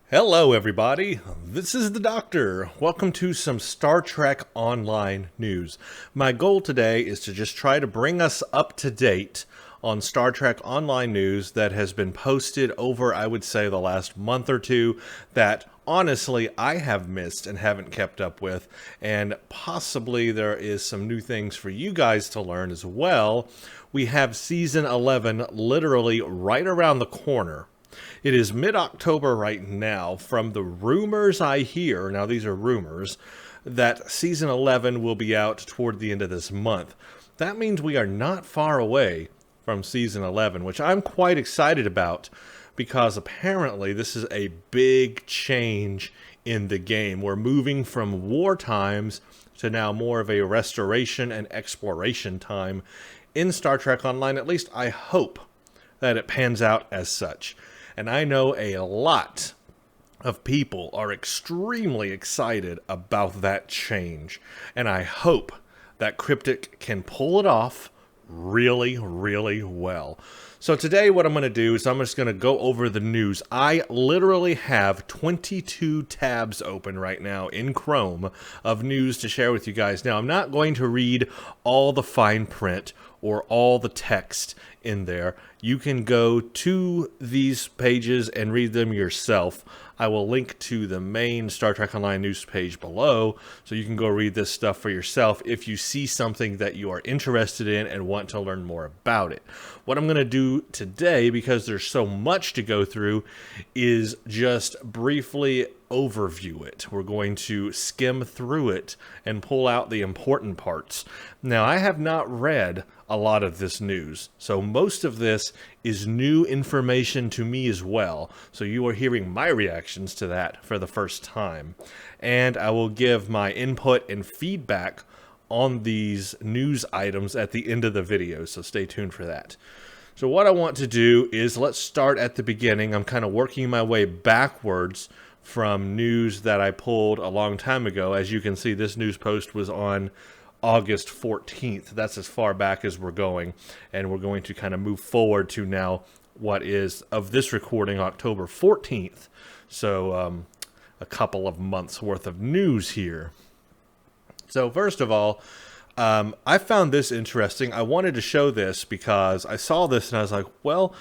Hello everybody, this is the Doctor. Welcome to some Star Trek Online news. My goal today is to just try to bring us up to date on Star Trek Online news that has been posted over, I would say, the last month or two that honestly I have missed and haven't kept up with, and possibly there is some new things for you guys to learn as well. We have Season 11 literally right around the corner. It is mid-October right now. From the rumors I hear, now these are rumors, that Season 11 will be out toward the end of this month. That means we are not far away from Season 11, which I'm quite excited about because apparently this is a big change in the game. We're moving from war times to now more of a restoration and exploration time in Star Trek Online. At least I hope that it pans out as such. And I know a lot of people are extremely excited about that change. And I hope that Cryptic can pull it off really, really well. So today what I'm going to do is I'm just going to go over the news. I literally have 22 tabs open right now in Chrome of news to share with you guys. Now, I'm not going to read all the fine print or all the text in there. You can go to these pages and read them yourself. I will link to the main Star Trek Online news page below, so you can go read this stuff for yourself if you see something that you are interested in and want to learn more about it. What I'm going to do today, because there's so much to go through, is just briefly overview it. We're going to skim through it and pull out the important parts. Now, I have not read a lot of this news, so most of this is new information to me as well. So you are hearing my reactions to that for the first time. And I will give my input and feedback on these news items at the end of the video, so stay tuned for that. So what I want to do is let's start at the beginning. I'm kind of working my way backwards from news that I pulled a long time ago. As you can see, this news post was on August 14th. That's as far back as we're going. And we're going to kind of move forward to now what is, of this recording, October 14th. So a couple of months worth of news here. So first of all, I found this interesting. I wanted to show this because I saw this and I was like, well,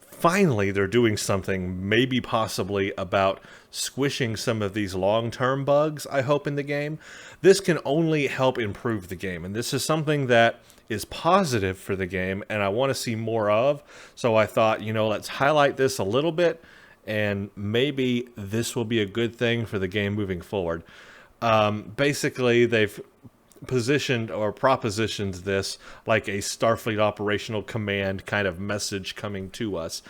finally they're doing something, maybe possibly about squishing some of these long-term bugs, I hope, in the game. This can only help improve the game, and this is something that is positive for the game and I want to see more of. So I thought, let's highlight this a little bit and maybe this will be a good thing for the game moving forward. Basically, they've positioned or propositioned this like a Starfleet Operational Command kind of message coming to us.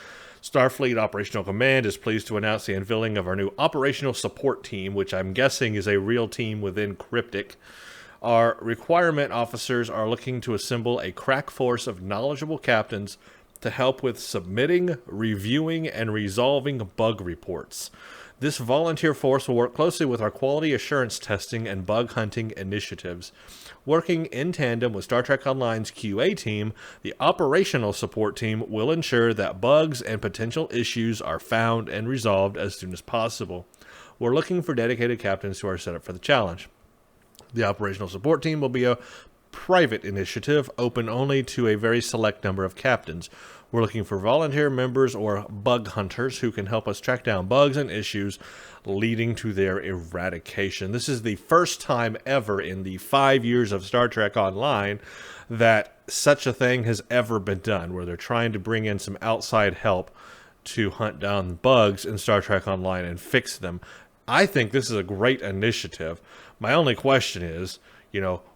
Starfleet Operational Command is pleased to announce the unveiling of our new Operational Support Team, which I'm guessing is a real team within Cryptic. Our requirement officers are looking to assemble a crack force of knowledgeable captains to help with submitting, reviewing, and resolving bug reports. This volunteer force will work closely with our quality assurance testing and bug hunting initiatives. Working in tandem with Star Trek Online's QA team, the operational support team will ensure that bugs and potential issues are found and resolved as soon as possible. We're looking for dedicated captains who are set up for the challenge. The operational support team will be a private initiative, open only to a very select number of captains. We're looking for volunteer members or bug hunters who can help us track down bugs and issues leading to their eradication. This is the first time ever in the 5 years of Star Trek Online that such a thing has ever been done, where they're trying to bring in some outside help to hunt down bugs in Star Trek Online and fix them. I think this is a great initiative. My only question is,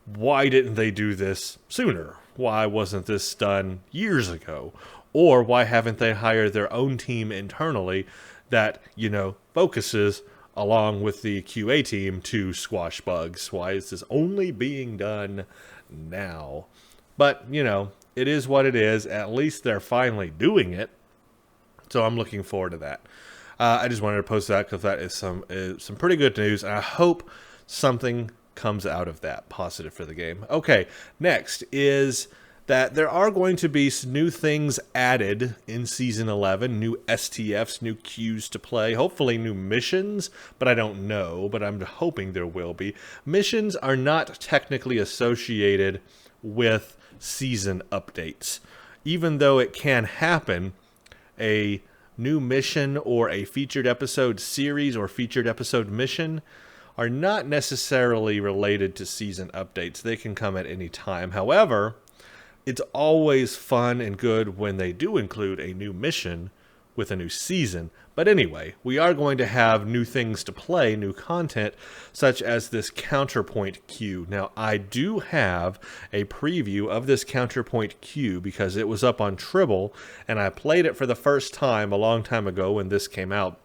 why didn't they do this sooner? Why wasn't this done years ago? Or why haven't they hired their own team internally that, focuses along with the QA team to squash bugs? Why is this only being done now? But, it is what it is. At least they're finally doing it. So I'm looking forward to that. I just wanted to post that because that is some pretty good news. And I hope something comes out of that positive for the game. Okay, next is that there are going to be some new things added in Season 11, new STFs, new queues to play, hopefully new missions, but I don't know, but I'm hoping there will be. Missions are not technically associated with season updates. Even though it can happen, a new mission or a featured episode series or featured episode mission are not necessarily related to season updates. They can come at any time. However, it's always fun and good when they do include a new mission with a new season. But anyway, we are going to have new things to play, new content, such as this counterpoint queue. Now, I do have a preview of this counterpoint queue because it was up on Tribble, and I played it for the first time a long time ago when this came out.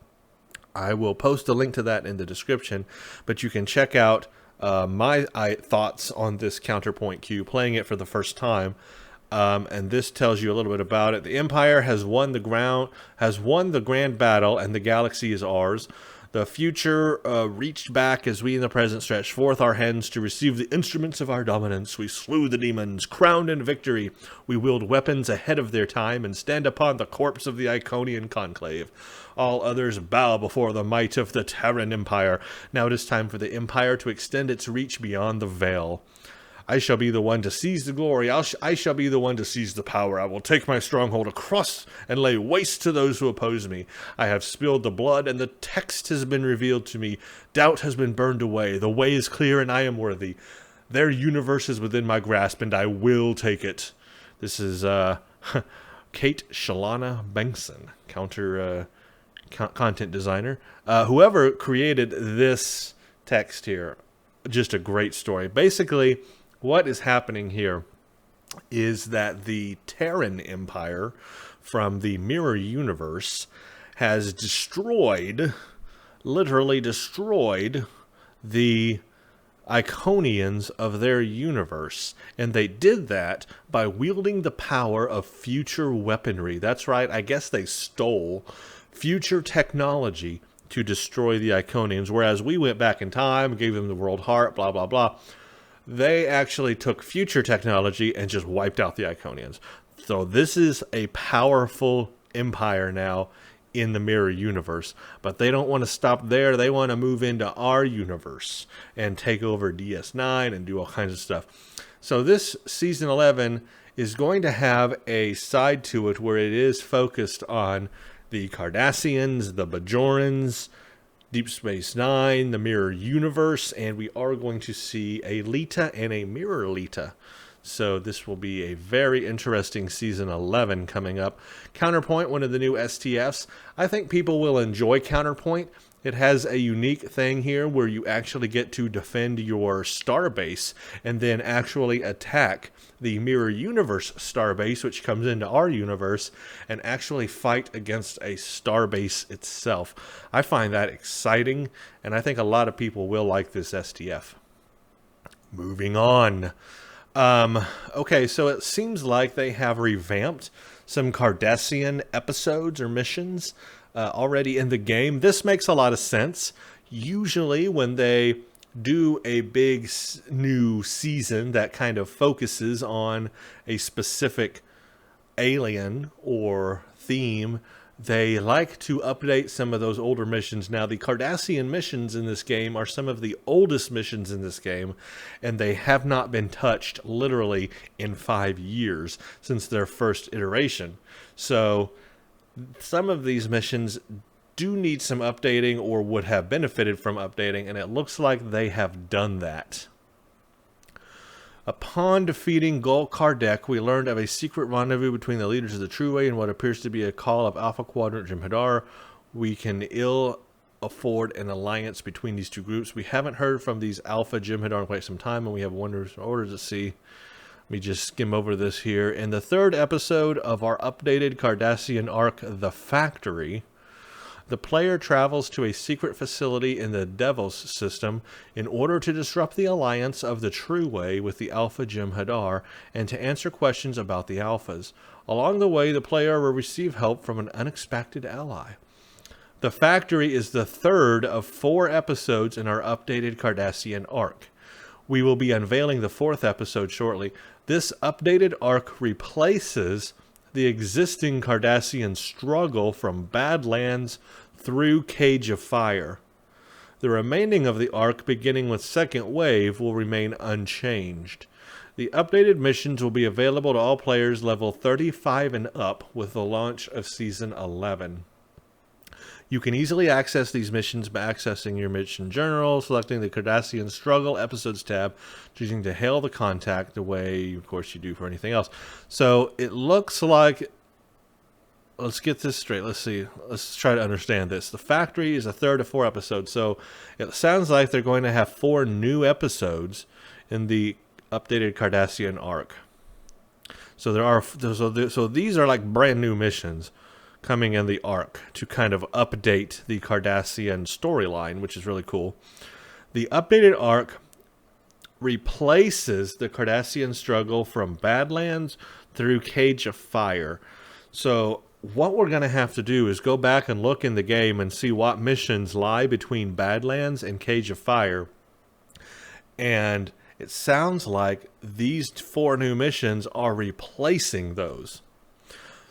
I will post a link to that in the description, but you can check out my thoughts on this counterpoint queue, playing it for the first time. And this tells you a little bit about it. The Empire has won the grand battle, and the galaxy is ours. The future reached back as we in the present stretched forth our hands to receive the instruments of our dominance. We slew the demons, crowned in victory. We wield weapons ahead of their time and stand upon the corpse of the Iconian conclave. All others bow before the might of the Terran Empire. Now it is time for the Empire to extend its reach beyond the veil. I shall be the one to seize the glory. I shall be the one to seize the power. I will take my stronghold across and lay waste to those who oppose me. I have spilled the blood, and the text has been revealed to me. Doubt has been burned away. The way is clear, and I am worthy. Their universe is within my grasp, and I will take it. This is Kate Shalana Bengtson, content designer. Whoever created this text here, just a great story. Basically, what is happening here is that the Terran Empire from the Mirror Universe has literally destroyed the Iconians of their universe. And they did that by wielding the power of future weaponry. That's right, I guess they stole future technology to destroy the Iconians, whereas we went back in time, gave them the World Heart, blah, blah, blah. They actually took future technology and just wiped out the Iconians. So this is a powerful empire now in the Mirror Universe, but they don't want to stop there. They want to move into our universe and take over DS9 and do all kinds of stuff. So this Season 11 is going to have a side to it where it is focused on the Cardassians, the Bajorans, Deep Space Nine, the Mirror Universe, and we are going to see a Lita and a Mirror Lita. So this will be a very interesting Season 11 coming up. Counterpoint, one of the new STFs. I think people will enjoy Counterpoint. It has a unique thing here where you actually get to defend your starbase and then actually attack the Mirror Universe starbase, which comes into our universe, and actually fight against a starbase itself. I find that exciting, and I think a lot of people will like this STF. Moving on. Okay, so it seems like they have revamped some Cardassian episodes or missions already in the game. This makes a lot of sense. Usually when they do a big new season that kind of focuses on a specific alien or theme, they like to update some of those older missions. Now, the Cardassian missions in this game are some of the oldest missions in this game, and they have not been touched literally in 5 years since their first iteration. So some of these missions do need some updating or would have benefited from updating, and it looks like they have done that. Upon defeating Gul Kardec, we learned of a secret rendezvous between the leaders of the True Way and what appears to be a call of Alpha Quadrant Jem'Hadar. We can ill afford an alliance between these two groups. We haven't heard from these Alpha Jem'Hadar in quite some time, and we have wonders orders to see. Let me just skim over this here. In the third episode of our updated Cardassian arc, The Factory, the player travels to a secret facility in the Devil's system in order to disrupt the alliance of the True Way with the Alpha Jem'Hadar and to answer questions about the Alphas. Along the way, the player will receive help from an unexpected ally. The Factory is the third of 4 episodes in our updated Cardassian arc. We will be unveiling the 4th episode shortly. This updated arc replaces the existing Cardassian struggle from Badlands through Cage of Fire. The remaining of the arc, beginning with Second Wave, will remain unchanged. The updated missions will be available to all players level 35 and up with the launch of Season 11. You can easily access these missions by accessing your mission journal, selecting the Cardassian Struggle Episodes tab, choosing to hail the contact the way, of course, you do for anything else. So it looks like, let's get this straight. Let's see. Let's try to understand this. The factory is a third of 4 episodes, so it sounds like they're going to have 4 new episodes in the updated Cardassian arc. So these are like brand new missions coming in the arc to kind of update the Cardassian storyline, which is really cool. The updated arc replaces the Cardassian struggle from Badlands through Cage of Fire. So what we're going to have to do is go back and look in the game and see what missions lie between Badlands and Cage of Fire. And it sounds like these 4 new missions are replacing those.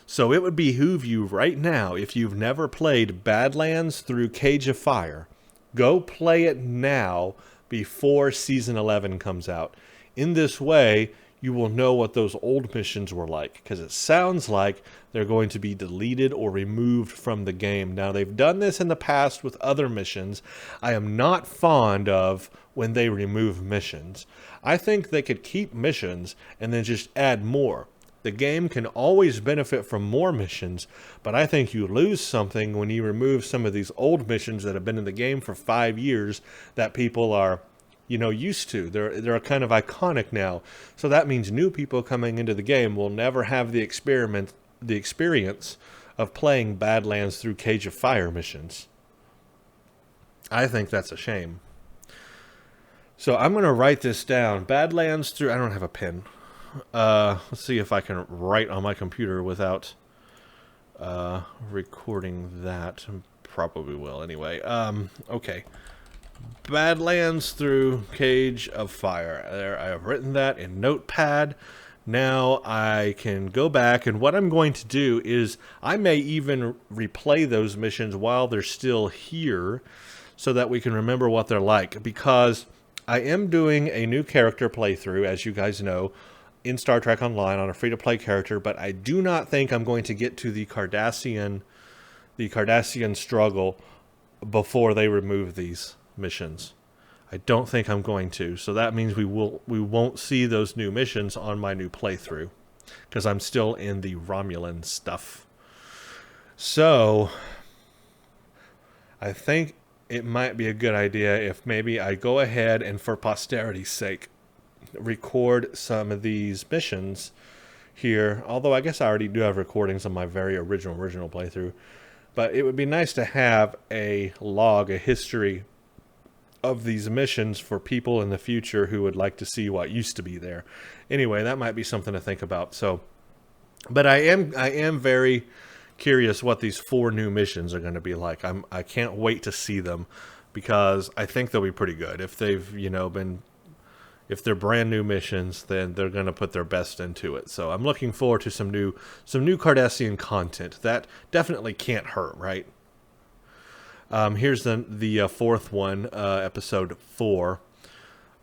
So it would behoove you right now, if you've never played Badlands through Cage of Fire, go play it now before Season 11 comes out. In this way, you will know what those old missions were like, because it sounds like they're going to be deleted or removed from the game. Now, they've done this in the past with other missions. I am not fond of when they remove missions. I think they could keep missions and then just add more. The game can always benefit from more missions, but I think you lose something when you remove some of these old missions that have been in the game for 5 years that people are, used to. They're kind of iconic now. So that means new people coming into the game will never have the experience of playing Badlands through Cage of Fire missions. I think that's a shame. So I'm going to write this down. Badlands through... I don't have a pen. Let's see if I can write on my computer without recording that. Probably will anyway. Okay. Badlands through Cage of Fire. There, I have written that in Notepad. Now I can go back, and what I'm going to do is I may even replay those missions while they're still here so that we can remember what they're like, because I am doing a new character playthrough, as you guys know, in Star Trek Online on a free-to-play character, but I do not think I'm going to get to the Cardassian struggle before they remove these missions. I don't think I'm going to, so that means we won't see those new missions on my new playthrough, because I'm still in the Romulan stuff. So I think it might be a good idea if maybe I go ahead and, for posterity's sake, record some of these missions here, although I guess I already do have recordings on my very original playthrough, but it would be nice to have a log, a history of these missions for people in the future who would like to see what used to be there. Anyway, that might be something to think about. So, but I am very curious what these 4 new missions are going to be like. I can't wait to see them, because I think they'll be pretty good. If they've if they're brand new missions, then they're going to put their best into it. So I'm looking forward to some new Cardassian content. That definitely can't hurt, right? Here's the 4th one, episode 4.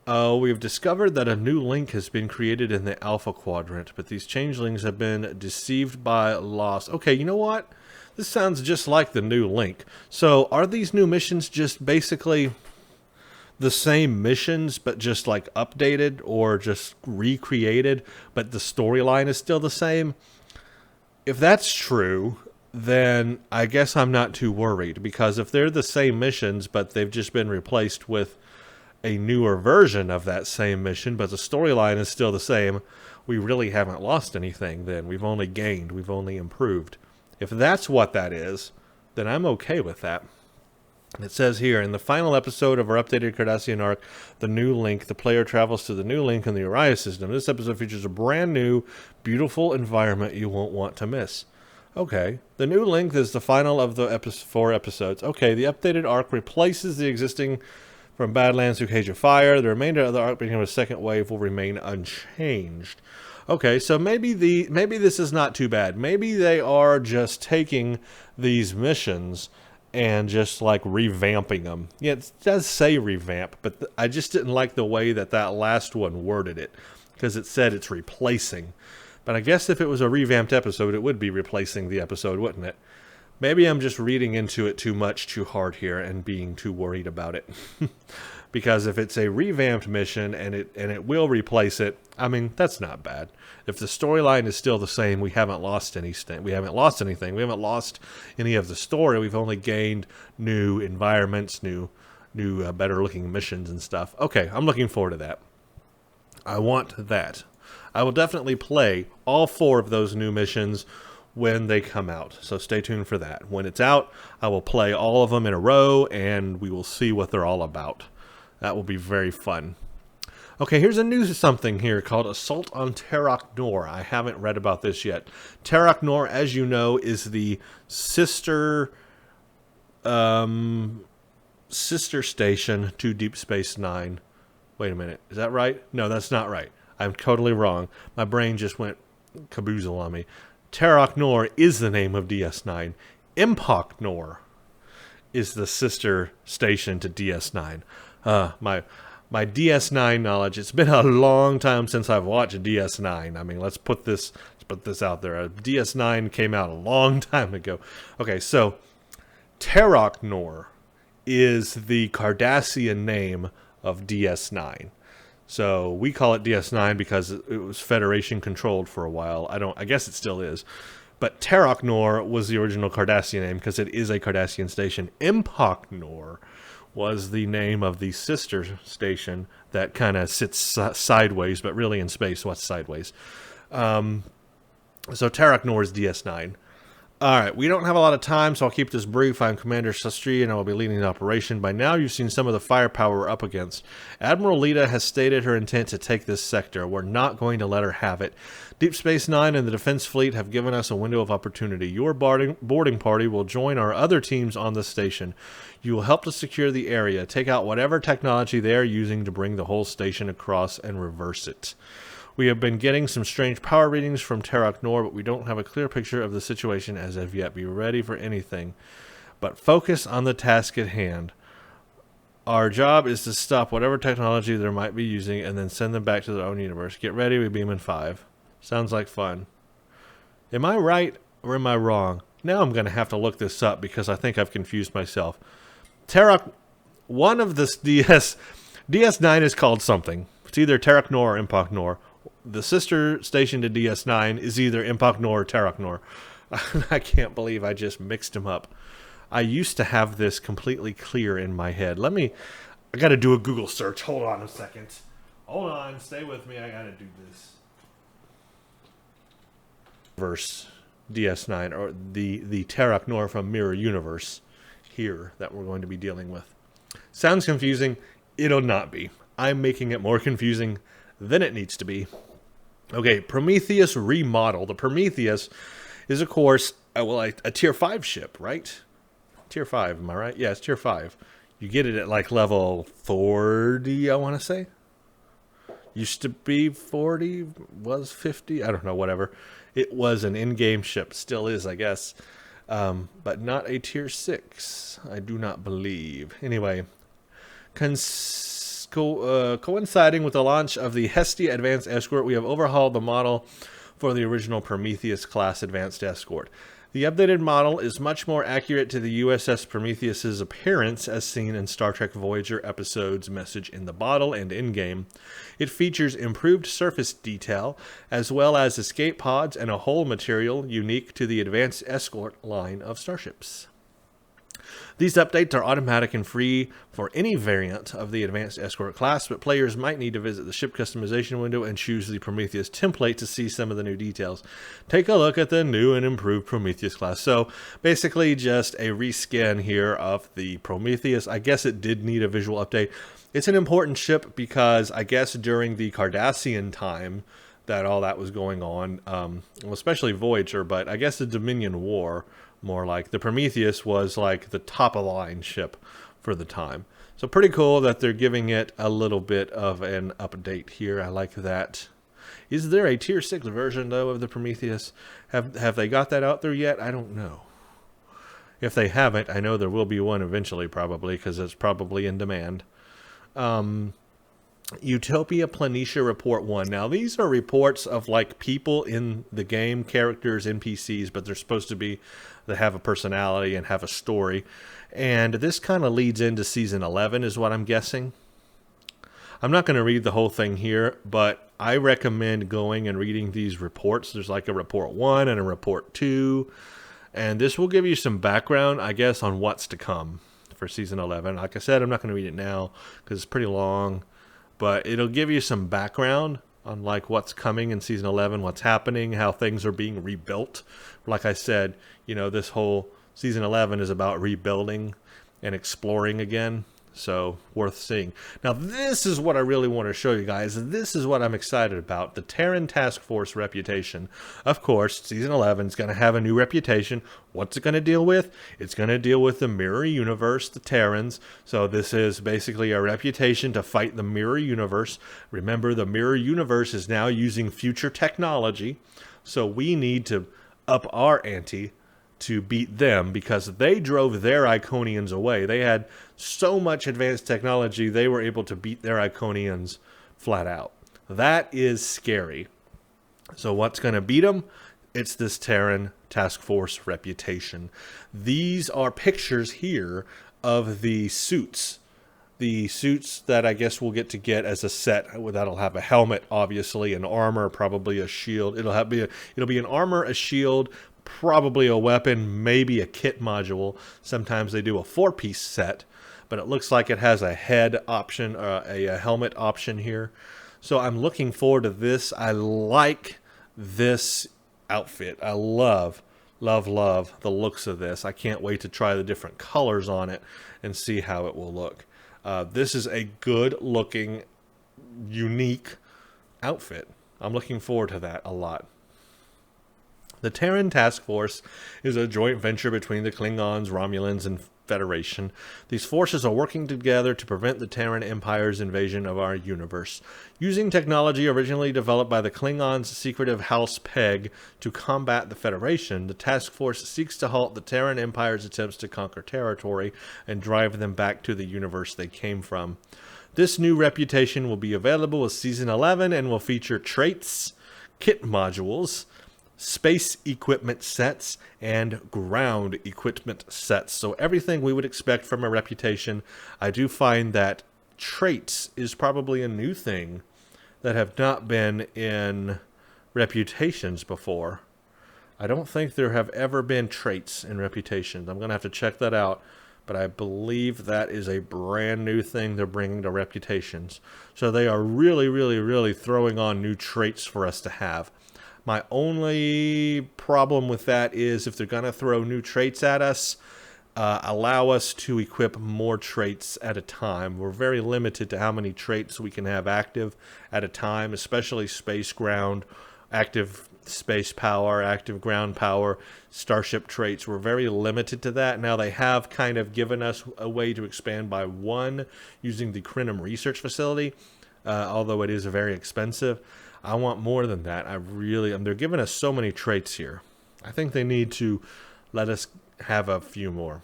We've discovered that a new link has been created in the Alpha Quadrant, but these changelings have been deceived by loss. Okay, you know what? This sounds just like the new link. So are these new missions just basically the same missions, but just like updated or just recreated, but the storyline is still the same? If that's true, then I guess I'm not too worried, because if they're the same missions, but they've just been replaced with a newer version of that same mission, but the storyline is still the same, we really haven't lost anything then. We've only gained, we've only improved. If that's what that is, then I'm okay with that. It says here, in the final episode of our updated Cardassian arc, The New Link, the player travels to the new link in the Uriah system. This episode features a brand new, beautiful environment you won't want to miss. Okay. The new link is the final of the 4 episodes. Okay, the updated arc replaces the existing from Badlands to Cage of Fire. The remainder of the arc beginning with a second wave will remain unchanged. Okay, so maybe this is not too bad. Maybe they are just taking these missions and just like revamping them. Yeah, it does say revamp, but I just didn't like the way that last one worded it, because it said it's replacing. But I guess if it was a revamped episode, it would be replacing the episode, wouldn't it? Maybe I'm just reading into it too much, too hard here, and being too worried about it. Because if it's a revamped mission and it will replace it, I mean, that's not bad. If the storyline is still the same, we haven't lost anything. We haven't lost anything. We haven't lost any of the story. We've only gained new environments, new better looking missions and stuff. Okay, I'm looking forward to that. I want that. I will definitely play all 4 of those new missions when they come out, so stay tuned for that. When it's out, I will play all of them in a row, and we will see what they're all about. That will be very fun. Okay, here's a new something here called Assault on Terok Nor. I haven't read about this yet. Terok Nor, as you know, is the sister station to Deep Space Nine. Wait a minute, is that right? No, that's not right. I'm totally wrong. My brain just went caboozle on me. Terok Nor is the name of DS9. Empok Nor is the sister station to DS9. My DS9 knowledge. It's been a long time since I've watched DS9. I mean, let's put this out there. DS9 came out a long time ago. Okay, so Terok Nor is the Cardassian name of DS9. So we call it DS9 because it was Federation controlled for a while. I guess it still is. But Terok Nor was the original Cardassian name because it is a Cardassian station. Empok Nor was the name of the sister station that kind of sits sideways, but really in space. What's sideways? So Terok Nor is DS9. All right, we don't have a lot of time, so I'll keep this brief. I'm Commander Sastri, and I will be leading the operation. By now, you've seen some of the firepower we're up against. Admiral Lita has stated her intent to take this sector. We're not going to let her have it. Deep Space Nine and the Defense Fleet have given us a window of opportunity. Your boarding party will join our other teams on the station. You will help to secure the area. Take out whatever technology they are using to bring the whole station across and reverse it. We have been getting some strange power readings from Terok Nor, but we don't have a clear picture of the situation as of yet. Be ready for anything, but focus on the task at hand. Our job is to stop whatever technology they might be using and then send them back to their own universe. Get ready, we beam in 5. Sounds like fun. Am I right or am I wrong? Now I'm going to have to look this up because I think I've confused myself. One of the DS9 is called something. It's either Terok Nor or Empok Nor. The sister station to DS9 is either Empok Nor or Terok Nor. I can't believe I just mixed them up. I used to have this completely clear in my head. I got to do a Google search. Hold on a second. Hold on. Stay with me. I got to do this. Verse DS9, or the Terok Nor from Mirror Universe here that we're going to be dealing with. Sounds confusing. It'll not be. I'm making it more confusing than it needs to be. Okay, Prometheus Remodel. The Prometheus is, of course, a Tier 5 ship, right? Tier 5, am I right? Yeah, it's Tier 5. You get it at like level 40, I want to say. Used to be 40, was 50, I don't know, whatever. It was an in-game ship, still is, I guess. But not a Tier 6, I do not believe. Anyway, coinciding with the launch of the Hestia Advanced Escort, we have overhauled the model for the original Prometheus class Advanced Escort. The updated model is much more accurate to the USS Prometheus's appearance as seen in Star Trek Voyager episodes Message in the Bottle and in-game. It features improved surface detail, as well as escape pods and a hull material unique to the Advanced Escort line of starships. These updates are automatic and free for any variant of the Advanced Escort class, but players might need to visit the ship customization window and choose the Prometheus template to see some of the new details. Take a look at the new and improved Prometheus class. So basically just a reskin here of the Prometheus. I guess it did need a visual update. It's an important ship because I guess during the Cardassian time that all that was going on, well, especially Voyager, but I guess the Dominion War, more like the Prometheus was like the top of the line ship for the time. So pretty cool that they're giving it a little bit of an update here. I like that. Is there a tier 6 version though of the Prometheus? Have they got that out there yet? I don't know. If they haven't, I know there will be one eventually probably, because it's probably in demand. Utopia Planitia Report 1. Now these are reports of like people in the game, characters, NPCs, but they're supposed to be, they have a personality and have a story. And this kind of leads into Season 11 is what I'm guessing. I'm not going to read the whole thing here, but I recommend going and reading these reports. There's like a Report 1 and a Report 2. And this will give you some background, I guess, on what's to come for Season 11. Like I said, I'm not going to read it now because it's pretty long. But it'll give you some background on like what's coming in Season 11, what's happening, how things are being rebuilt. Like I said, you know, this whole Season 11 is about rebuilding and exploring again. So worth seeing. Now this is what I really want to show you guys. This is what I'm excited about. The Terran Task Force reputation. Of course, Season 11 is going to have a new reputation. What's it going to deal with? It's going to deal with the Mirror Universe, the Terrans. So this is basically a reputation to fight the Mirror Universe. Remember, the Mirror Universe is now using future technology. So we need to up our ante to beat them because they drove their Iconians away. They had so much advanced technology, they were able to beat their Iconians flat out. That is scary. So what's going to beat them? It's this Terran Task Force reputation. These are pictures here of the suits. The suits that I guess we'll get as a set. That'll have a helmet, obviously, an armor, probably a shield. It'll be an armor, a shield, probably a weapon, maybe a kit module. Sometimes they do a 4-piece set, but it looks like it has a head option, a helmet option here. So I'm looking forward to this. I like this outfit. I love the looks of this. I can't wait to try the different colors on it and see how it will look. This is a good looking, unique outfit. I'm looking forward to that a lot. The Terran Task Force is a joint venture between the Klingons, Romulans, and Federation. These forces are working together to prevent the Terran Empire's invasion of our universe. Using technology originally developed by the Klingons' secretive House Peg to combat the Federation, the task force seeks to halt the Terran Empire's attempts to conquer territory and drive them back to the universe they came from. This new reputation will be available with Season 11 and will feature traits, kit modules, space equipment sets, and ground equipment sets. So everything we would expect from a reputation. I do find that traits is probably a new thing that have not been in reputations before. I don't think there have ever been traits in reputations. I'm going to have to check that out, but I believe that is a brand new thing they're bringing to reputations. So they are really throwing on new traits for us to have. My only problem with that is if they're going to throw new traits at us, allow us to equip more traits at a time. We're very limited to how many traits we can have active at a time, especially space ground, active space power, active ground power, starship traits. We're very limited to that. Now they have kind of given us a way to expand by 1 using the Crinum Research Facility, although it is very expensive. I want more than that. They're giving us so many traits here. I think they need to let us have a few more.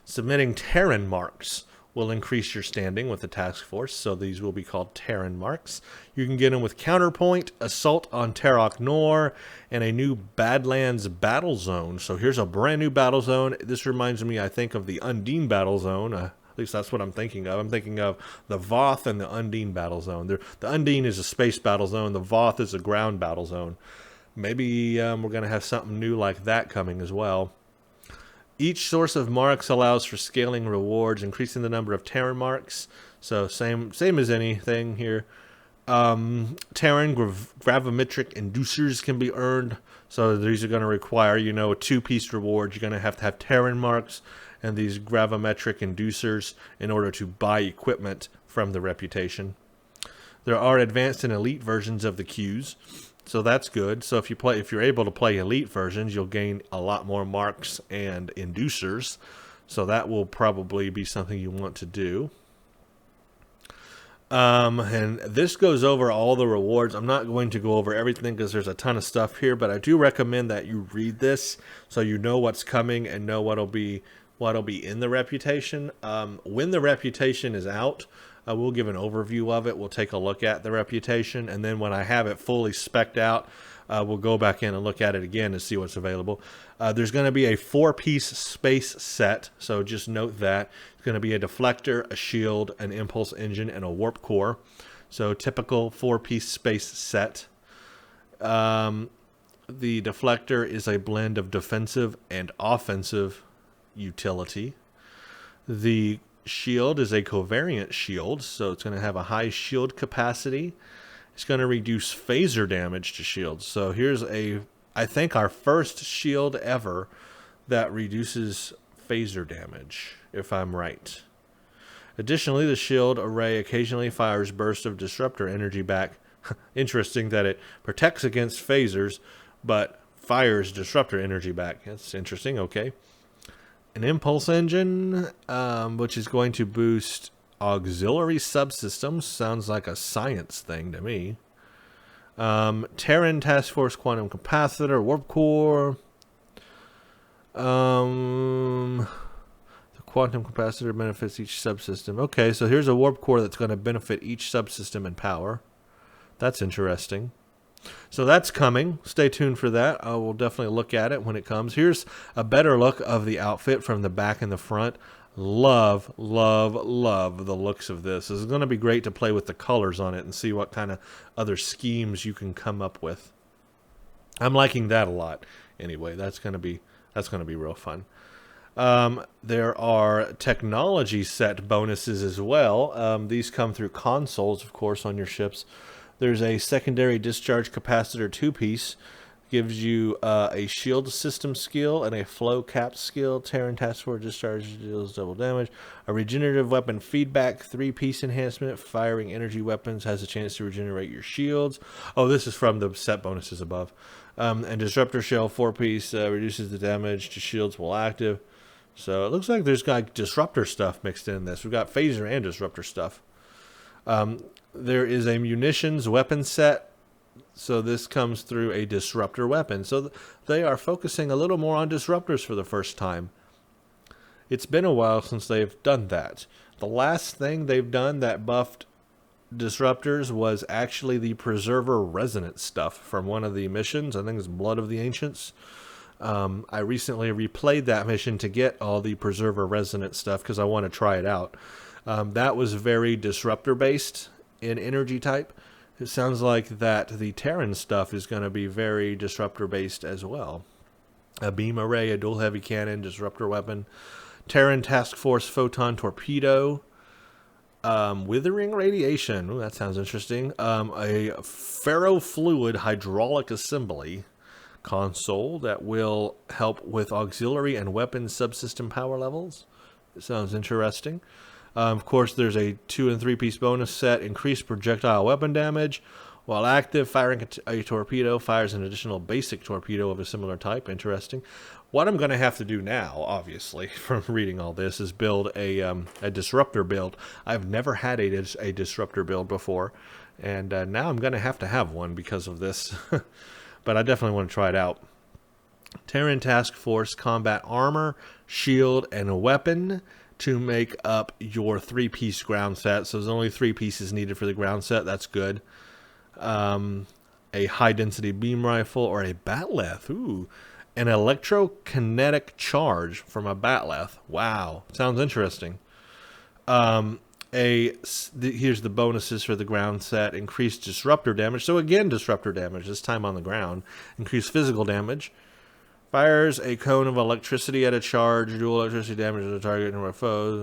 Submitting Terran Marks will increase your standing with the task force, so these will be called Terran Marks. You can get them with Counterpoint, Assault on Terok Nor, and a new Badlands battle zone. So here's a brand new battle zone. This reminds me, I think, of the Undine battle zone. At least that's what I'm thinking of. I'm thinking of the Voth and the Undine battle zone. The Undine is a space battle zone. The Voth is a ground battle zone. Maybe we're going to have something new like that coming as well. Each source of marks allows for scaling rewards, increasing the number of Terran marks. So same as anything here. Terran gravimetric inducers can be earned. So these are going to require, a 2-piece reward. You're going to have Terran marks and these gravimetric inducers in order to buy equipment from the reputation. There are advanced and elite versions of the queues, so that's good. So if you're able to play elite versions, you'll gain a lot more marks and inducers. So that will probably be something you want to do. And this goes over all the rewards. I'm not going to go over everything because there's a ton of stuff here, but I do recommend that you read this so you know what's coming and know what'll be in the reputation. When the reputation is out, I will give an overview of it. We'll take a look at the reputation, and then when I have it fully spec'd out, we'll go back in and look at it again to see what's available. There's going to be a 4-piece space set, so just note that. It's going to be a deflector, a shield, an impulse engine, and a warp core. So typical 4-piece space set. The deflector is a blend of defensive and offensive utility. The shield is a covariant shield, so it's going to have a high shield capacity. It's going to reduce phaser damage to shields. So here's I think our first shield ever that reduces phaser damage, if I'm right. Additionally, the shield array occasionally fires bursts of disruptor energy back. Interesting that it protects against phasers, but fires disruptor energy back. That's interesting, okay. An impulse engine, which is going to boost auxiliary subsystems. Sounds like a science thing to me. Terran Task Force Quantum Capacitor, Warp Core. The quantum capacitor benefits each subsystem. Okay, so here's a warp core that's going to benefit each subsystem in power. That's interesting. So that's coming. Stay tuned for that. I will definitely look at it when it comes. Here's a better look of the outfit from the back and the front. Love, love, love the looks of this. This is going to be great to play with the colors on it and see what kind of other schemes you can come up with. I'm liking that a lot. Anyway, that's going to be real fun. There are technology set bonuses as well. These come through consoles, of course, on your ships. There's a secondary discharge capacitor 2-piece. Gives you a shield system skill and a flow cap skill. Terran Task Force discharge deals double damage. A regenerative weapon feedback 3-piece enhancement. Firing energy weapons has a chance to regenerate your shields. Oh, this is from the set bonuses above. And disruptor shell 4-piece reduces the damage to shields while active. So it looks like there's got disruptor stuff mixed in this. We've got phaser and disruptor stuff. There is a munitions weapon set. So this comes through a disruptor weapon. So they are focusing a little more on disruptors for the first time. It's been a while since they've done that. The last thing they've done that buffed disruptors was actually the Preserver Resonance stuff from one of the missions. I think it's Blood of the Ancients. I recently replayed that mission to get all the Preserver Resonance stuff because I want to try it out. That was very disruptor based in energy type. It sounds like that the Terran stuff is going to be very disruptor based as well. A beam array, a dual heavy cannon, disruptor weapon, Terran Task Force photon torpedo, withering radiation. Ooh, that sounds interesting. A ferrofluid hydraulic assembly console that will help with auxiliary and weapon subsystem power levels. It sounds interesting. Of course, there's a 2- and 3-piece bonus set. Increased projectile weapon damage. While active, firing a torpedo fires an additional basic torpedo of a similar type. Interesting. What I'm going to have to do now, obviously, from reading all this, is build a disruptor build. I've never had a disruptor build before, and now I'm going to have one because of this. But I definitely want to try it out. Terran Task Force combat armor, shield, and a weapon to make up your 3-piece ground set. So there's only 3 pieces needed for the ground set. That's good. A high-density beam rifle or a batleth. Ooh. An electrokinetic charge from a batleth. Wow. Sounds interesting. Here's the bonuses for the ground set. Increased disruptor damage. So again, disruptor damage, this time on the ground. Increased physical damage. Fires a cone of electricity at a charge. Dual electricity damage to the target and foes.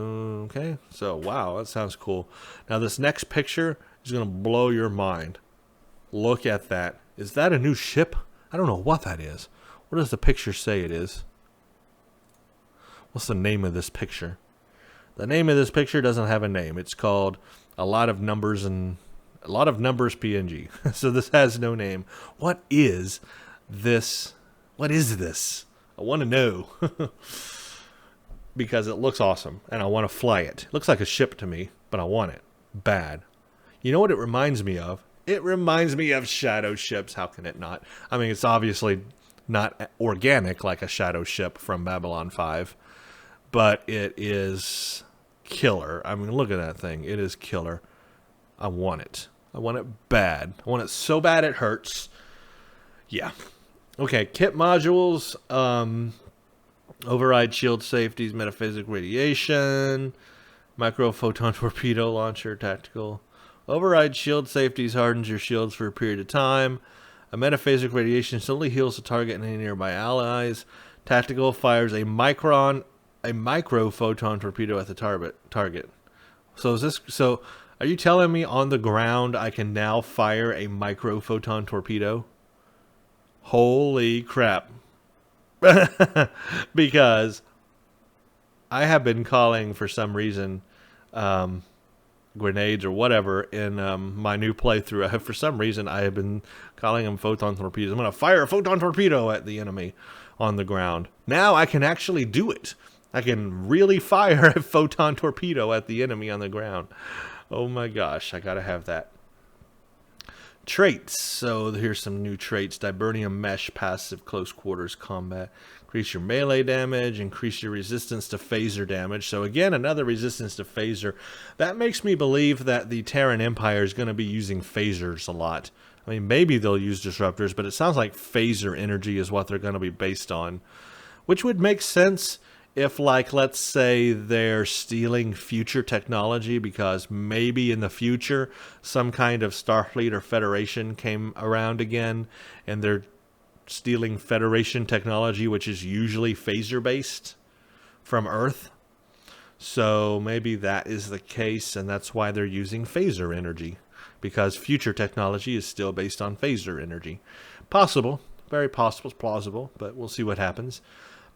Okay, so wow, that sounds cool. Now this next picture is going to blow your mind. Look at that. Is that a new ship? I don't know what that is. What does the picture say it is? What's the name of this picture? The name of this picture doesn't have a name. It's called a lot of numbers PNG. So this has no name. What is this? What is this? I want to know. because it looks awesome and I want to fly it. It looks like a ship to me, but I want it bad. You know what it reminds me of? It reminds me of shadow ships. How can it not? I mean, it's obviously not organic like a shadow ship from Babylon 5, but it is killer. I mean, look at that thing. It is killer. I want it. I want it bad. I want it so bad it hurts. Yeah. Okay, kit modules. Override shield safeties, metaphasic radiation, microphoton torpedo launcher, tactical. Override shield safeties hardens your shields for a period of time. A metaphasic radiation slowly heals the target and any nearby allies. Tactical fires a microphoton torpedo at the target. So are you telling me on the ground I can now fire a microphoton torpedo? Holy crap. Because I have been calling for some reason grenades or whatever in my new playthrough. For some reason I have been calling them photon torpedoes. I'm going to fire a photon torpedo at the enemy on the ground. Now I can actually do it. I can really fire a photon torpedo at the enemy on the ground. Oh my gosh, I gotta have that. Traits. So here's some new traits. Dibernium Mesh, passive close quarters combat. Increase your melee damage. Increase your resistance to phaser damage. So again, another resistance to phaser. That makes me believe that the Terran Empire is going to be using phasers a lot. I mean, maybe they'll use disruptors, but it sounds like phaser energy is what they're going to be based on. Which would make sense if, like, let's say they're stealing future technology because maybe in the future some kind of Starfleet or Federation came around again and they're stealing Federation technology, which is usually phaser-based from Earth. So maybe that is the case, and that's why they're using phaser energy, because future technology is still based on phaser energy. Possible. Very possible. Plausible, but we'll see what happens.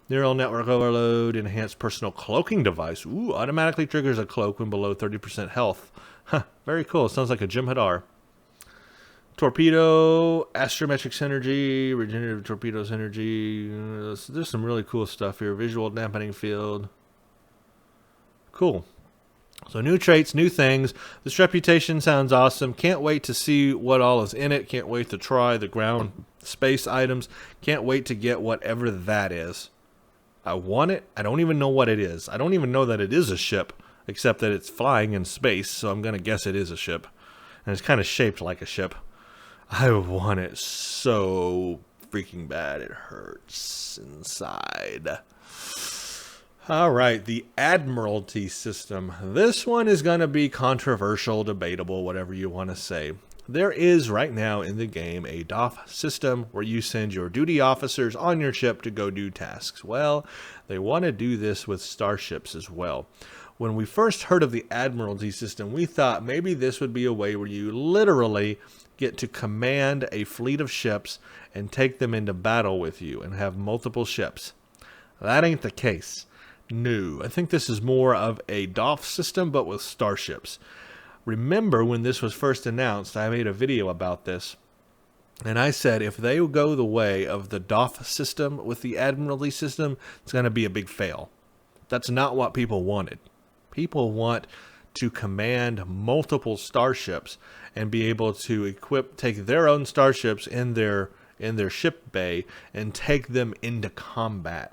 Neural network overload, enhanced personal cloaking device. Ooh, automatically triggers a cloak when below 30% health. Huh, very cool. Sounds like a Jim Hadar. Torpedo, astrometrics energy, regenerative torpedoes energy. There's some really cool stuff here. Visual dampening field. Cool. So new traits, new things. This reputation sounds awesome. Can't wait to see what all is in it. Can't wait to try the ground space items. Can't wait to get whatever that is. I want it. I don't even know what it is. I don't even know that it is a ship, except that it's flying in space, so I'm going to guess it is a ship. And it's kind of shaped like a ship. I want it so freaking bad. It hurts inside. All right, the Admiralty System. This one is going to be controversial, debatable, whatever you want to say. There is right now in the game a DOF system where you send your duty officers on your ship to go do tasks. Well, they want to do this with starships as well. When we first heard of the Admiralty System, we thought maybe this would be a way where you literally get to command a fleet of ships and take them into battle with you and have multiple ships. That ain't the case. No, I think this is more of a DOF system but with starships. Remember when this was first announced, I made a video about this, and I said if they go the way of the DOF system with the Admiralty System, it's going to be a big fail. That's not what people wanted. People want to command multiple starships and be able to take their own starships in their ship bay and take them into combat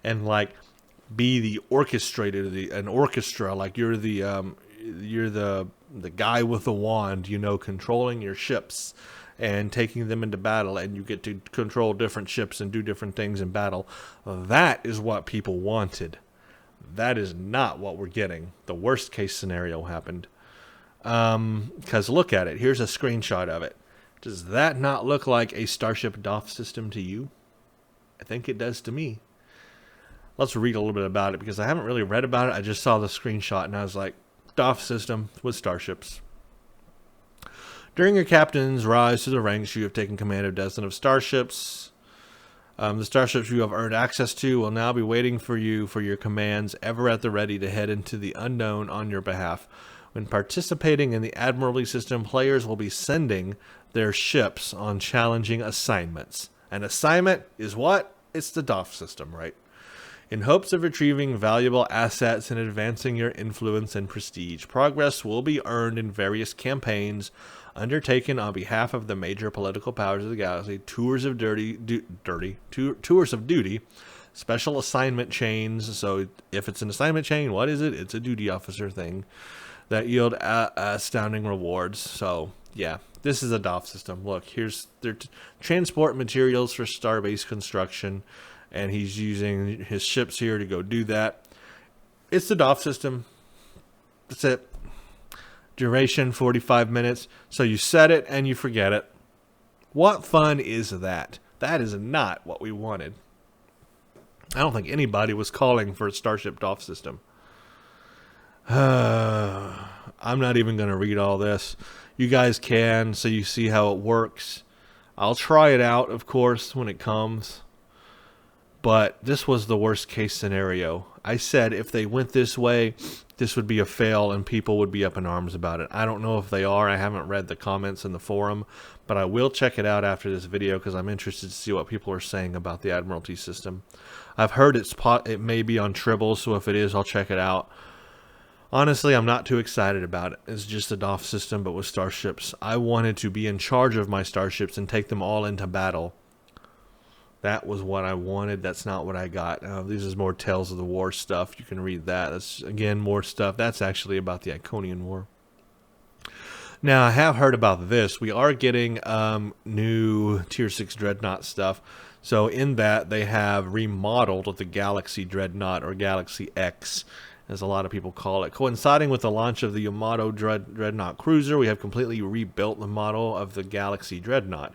and like be the an orchestra, like you're the guy with the wand, you know, controlling your ships and taking them into battle, and you get to control different ships and do different things in battle. That is what people wanted. That is not what we're getting. The worst case scenario happened. Because look at it. Here's a screenshot of it. Does that not look like a Starship DOF system to you? I think it does to me. Let's read a little bit about it, because I haven't really read about it. I just saw the screenshot and I was like, DOF system with starships. During your captain's rise to the ranks, you have taken command of dozens of starships. The starships you have earned access to will now be waiting for you for your commands, ever at the ready to head into the unknown on your behalf. When participating in the Admiralty System, players will be sending their ships on challenging assignments. An assignment is what? It's the DOF system, right? in hopes of retrieving valuable assets and advancing your influence and prestige. Progress will be earned in various campaigns undertaken on behalf of the major political powers of the galaxy, tours of duty, special assignment chains. So if it's an assignment chain, what is it? It's a duty officer thing that yield astounding rewards. So yeah, this is a DOF system. Look, here's their transport materials for starbase construction, and he's using his ships here to go do that. It's the DOF system. That's it. Duration 45 minutes. So you set it and you forget it. What fun is that? That is not what we wanted. I don't think anybody was calling for a Starship DOF system. I'm not even going to read all this. You guys can, so you see how it works. I'll try it out, of course, when it comes. But this was the worst case scenario. I said if they went this way, this would be a fail and people would be up in arms about it. I don't know if they are. I haven't read the comments in the forum, but I will check it out after this video because I'm interested to see what people are saying about the Admiralty system. I've heard it may be on Tribble, so if it is, I'll check it out. Honestly, I'm not too excited about it. It's just a DOF system, but with starships. I wanted to be in charge of my starships and take them all into battle. That was what I wanted. That's not what I got. This is more Tales of the War stuff. You can read that. That's, again, more stuff. That's actually about the Iconian War. Now, I have heard about this. We are getting new Tier 6 Dreadnought stuff. So in that, they have remodeled the Galaxy Dreadnought, or Galaxy X, as a lot of people call it. Coinciding with the launch of the Yamato Dreadknot cruiser, we have completely rebuilt the model of the Galaxy Dreadnought.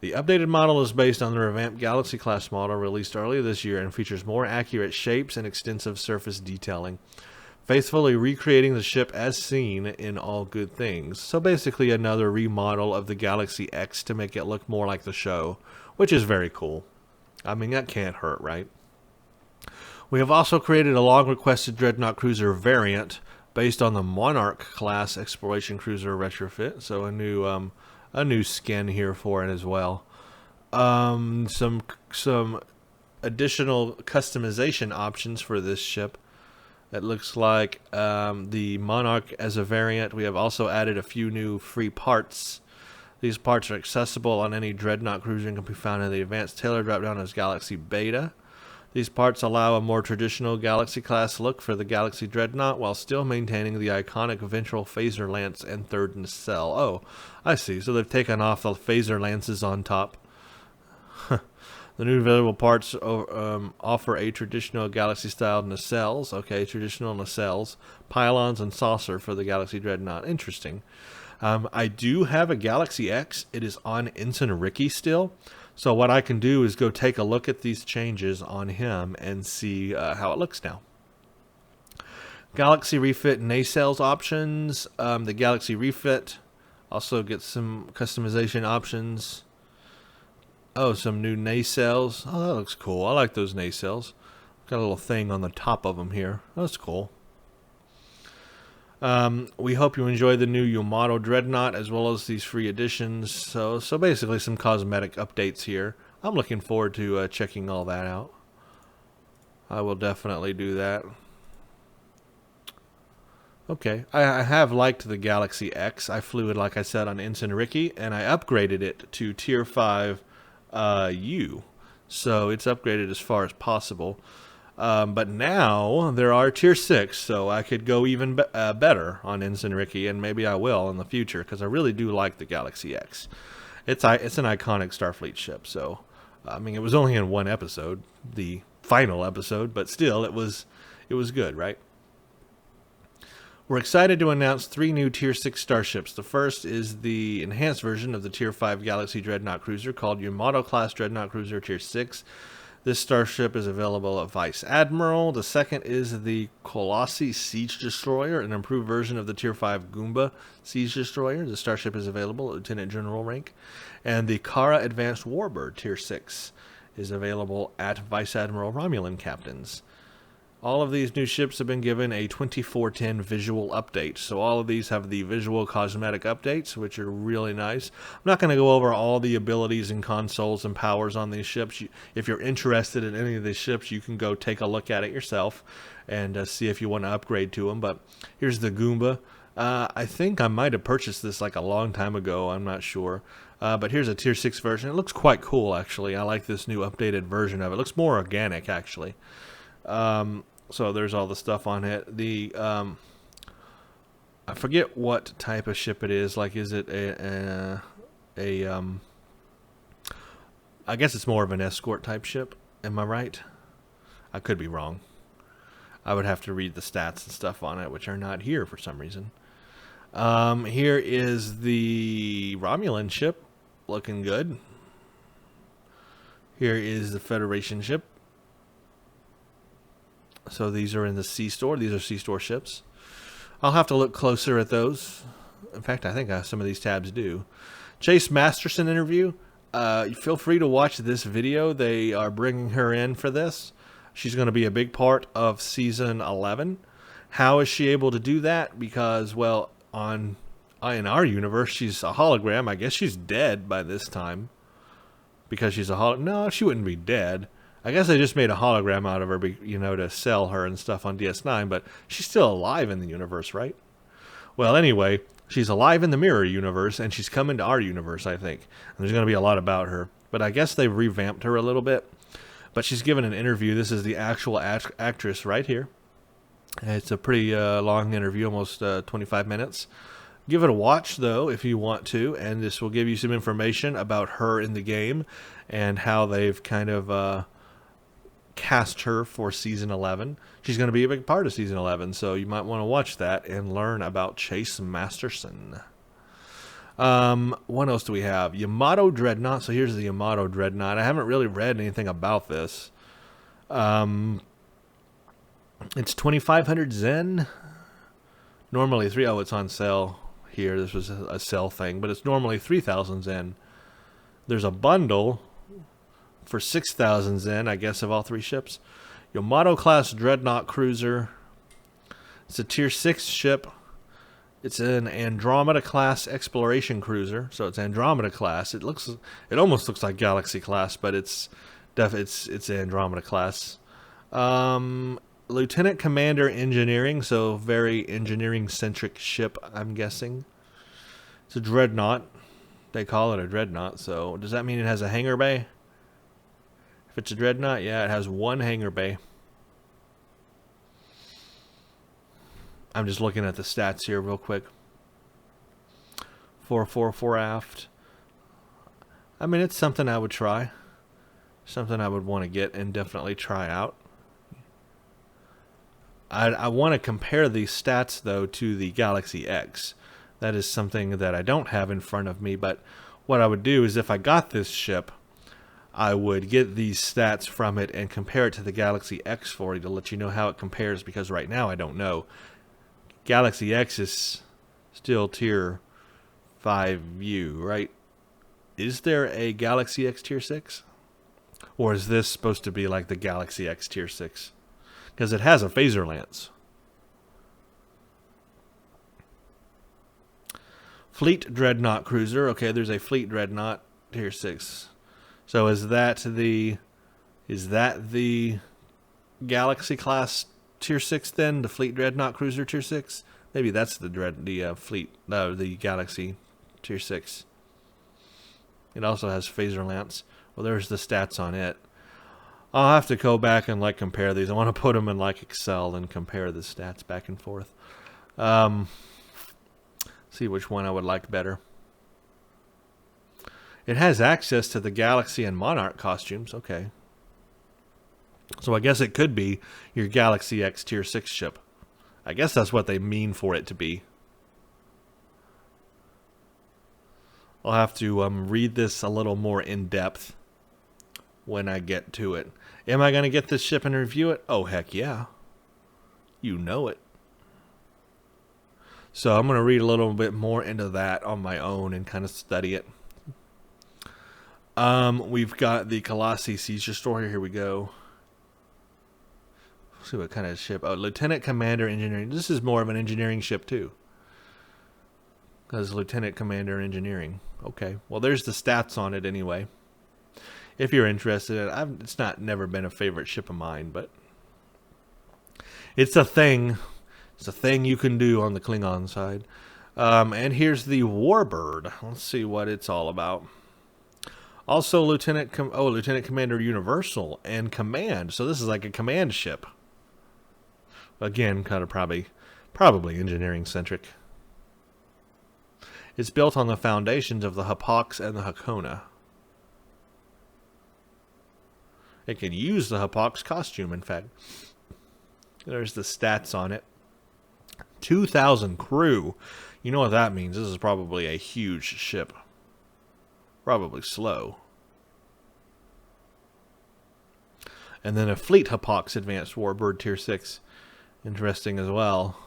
The updated model is based on the revamped Galaxy class model released earlier this year and features more accurate shapes and extensive surface detailing, faithfully recreating the ship as seen in All Good Things. So basically another remodel of the Galaxy X to make it look more like the show, which is very cool. I mean, that can't hurt, right? We have also created a long-requested Dreadnought Cruiser variant based on the Monarch class exploration cruiser retrofit, so a new skin here for it as well. Some additional customization options for this ship. It looks like the Monarch as a variant. We have also added a few new free parts. These parts are accessible on any Dreadnought cruiser and can be found in the Advanced Tailor drop-down as Galaxy Beta. These parts allow a more traditional Galaxy class look for the Galaxy Dreadnought while still maintaining the iconic ventral phaser lance and third nacelle. Oh, I see. So they've taken off the phaser lances on top. The new available parts offer a traditional Galaxy-style nacelles. Okay, traditional nacelles, pylons, and saucer for the Galaxy Dreadnought. Interesting. I do have a Galaxy X. It is on Ensign Ricky still. So what I can do is go take a look at these changes on him and see how it looks now. Galaxy Refit nacelles options. The Galaxy Refit also gets some customization options. Oh, some new nacelles. Oh, that looks cool. I like those nacelles. Got a little thing on the top of them here. That's cool. We hope you enjoy the new Yamato Dreadknot as well as these free additions. So basically some cosmetic updates here. I'm looking forward to checking all that out. I will definitely do that. Okay, I have liked the Galaxy X. I flew it, like I said, on Ensign Ricky, and I upgraded it to Tier 5 U. So it's upgraded as far as possible. But now there are Tier 6, so I could go even better on Ensign Ricky, and maybe I will in the future, because I really do like the Galaxy X. It's an iconic Starfleet ship, so, I mean, it was only in one episode, the final episode, but still, it was good, right? We're excited to announce 3 new Tier 6 starships. The first is the enhanced version of the Tier 5 Galaxy Dreadnought Cruiser called Yamato-class Dreadnought Cruiser Tier 6. This starship is available at Vice Admiral. The second is the Colossi Siege Destroyer, an improved version of the Tier 5 Goomba Siege Destroyer. The starship is available at Lieutenant General rank. And the Kara Advanced Warbird Tier 6 is available at Vice Admiral Romulan Captains. All of these new ships have been given a 2410 visual update. So all of these have the visual cosmetic updates, which are really nice. I'm not going to go over all the abilities and consoles and powers on these ships. If you're interested in any of these ships, you can go take a look at it yourself and see if you want to upgrade to them. But here's the Goomba. I think I might have purchased this like a long time ago. I'm not sure. But here's a Tier 6 version. It looks quite cool, actually. I like this new updated version of it. It looks more organic, actually. So there's all the stuff on it. I forget what type of ship it is. Like, is it I guess it's more of an escort type ship. Am I right? I could be wrong. I would have to read the stats and stuff on it, which are not here for some reason. Here is the Romulan ship, looking good. Here is the Federation ship. So these are in the C-Store. These are C-Store ships. I'll have to look closer at those. In fact, I think some of these tabs do. Chase Masterson interview. Feel free to watch this video. They are bringing her in for this. She's going to be a big part of Season 11. How is she able to do that? Because, well, in our universe, she's a hologram. I guess she's dead by this time. Because she's a hologram. No, she wouldn't be dead. I guess they just made a hologram out of her, you know, to sell her and stuff on DS9, but she's still alive in the universe, right? Well, anyway, she's alive in the mirror universe, and she's coming to our universe, I think. And there's going to be a lot about her. But I guess they've revamped her a little bit. But she's given an interview. This is the actual actress right here. It's a pretty long interview, almost 25 minutes. Give it a watch, though, if you want to, and this will give you some information about her in the game and how they've kind of cast her for Season 11. She's going to be a big part of Season 11, so you might want to watch that and learn about Chase Masterson. What else do we have? Yamato Dreadknot. So here's the Yamato Dreadknot. I haven't really read anything about this. It's 2,500 Zen. Normally it's on sale here. This was a sale thing, but it's normally 3,000 Zen. There's a bundle for 6,000 Zen, I guess, of all three ships. Yamato class Dreadnought cruiser. It's a Tier 6 ship. It's an Andromeda class exploration cruiser, so it's Andromeda class. It almost looks like Galaxy class, but it's Andromeda class. Lieutenant Commander Engineering, so very engineering centric ship, I'm guessing. It's a Dreadnought. They call it a Dreadnought, so does that mean it has a hangar bay? If it's a Dreadnought, yeah, it has one hangar bay. I'm just looking at the stats here real quick. 444 aft. I mean, it's something I would try. Something I would want to get and definitely try out. I want to compare these stats, though, to the Galaxy X. That is something that I don't have in front of me, but what I would do is if I got this ship, I would get these stats from it and compare it to the Galaxy X for you to let you know how it compares, because right now I don't know. Galaxy X is still Tier 5U, right? Is there a Galaxy X Tier 6? Or is this supposed to be like the Galaxy X Tier 6? Because it has a phaser lance. Fleet Dreadnought cruiser. Okay, there's a Fleet Dreadnought Tier 6. So is that the Galaxy class Tier 6 then? The Fleet Dreadnought cruiser Tier 6? Maybe that's the Galaxy Tier 6. It also has phaser lance. Well, there's the stats on it. I'll have to go back and compare these. I want to put them in Excel and compare the stats back and forth. See which one I would like better. It has access to the Galaxy and Monarch costumes. Okay. So I guess it could be your Galaxy X Tier 6 ship. I guess that's what they mean for it to be. I'll have to read this a little more in depth when I get to it. Am I going to get this ship and review it? Oh, heck yeah. You know it. So I'm going to read a little bit more into that on my own and kind of study it. We've got the Colossi Caesar story. Here we go. Let's see what kind of ship. Oh, Lieutenant Commander Engineering. This is more of an engineering ship too. Because Lieutenant Commander Engineering. Okay. Well, there's the stats on it anyway. If you're interested in it. It's never been a favorite ship of mine, but it's a thing. It's a thing you can do on the Klingon side. And here's the Warbird. Let's see what it's all about. Also, Lieutenant Commander Universal and Command. So this is like a command ship. Again, kind of probably engineering centric. It's built on the foundations of the Hapox and the Hakona. It can use the Hapox costume, in fact. There's the stats on it. 2,000 crew. You know what that means. This is probably a huge ship. Probably slow. And then a Fleet Hapox Advanced Warbird Tier 6. Interesting as well.